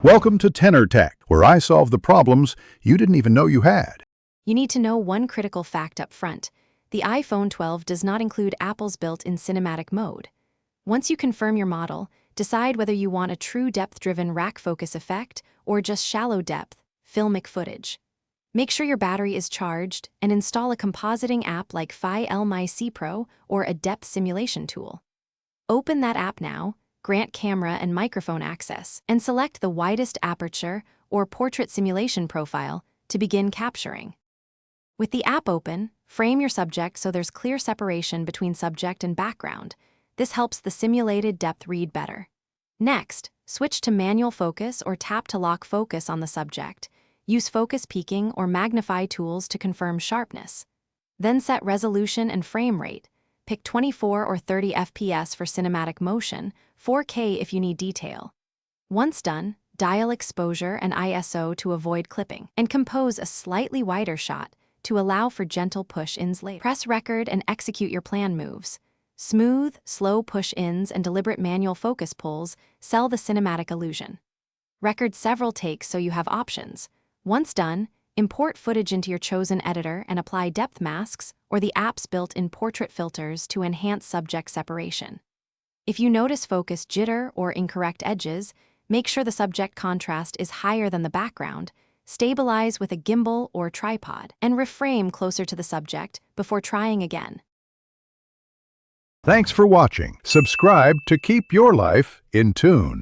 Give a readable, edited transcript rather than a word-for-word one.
Welcome to Tenor Tech, where I solve the problems you didn't even know you had. You need to know one critical fact up front. The iPhone 12 does not include Apple's built-in cinematic mode. Once you confirm your model, decide whether you want a true depth-driven rack focus effect or just shallow depth, filmic footage. Make sure your battery is charged and install a compositing app like Fi-L-My-C Pro or a depth simulation tool. Open that app now, grant camera and microphone access, and select the widest aperture or portrait simulation profile to begin capturing. With the app open, frame your subject so there's clear separation between subject and background. This helps the simulated depth read better. Next, switch to manual focus or tap to lock focus on the subject. Use focus peaking or magnify tools to confirm sharpness. Then set resolution and frame rate. Pick 24 or 30 FPS for cinematic motion, 4K if you need detail. Once done, dial exposure and ISO to avoid clipping, and compose a slightly wider shot to allow for gentle push-ins later. Press record and execute your plan moves. Smooth, slow push-ins and deliberate manual focus pulls sell the cinematic illusion. Record several takes so you have options. Once done, import footage into your chosen editor and apply depth masks or the app's built-in portrait filters to enhance subject separation. If you notice focus jitter or incorrect edges, make sure the subject contrast is higher than the background, stabilize with a gimbal or tripod, and reframe closer to the subject before trying again. Thanks for watching. Subscribe to keep your life in tune.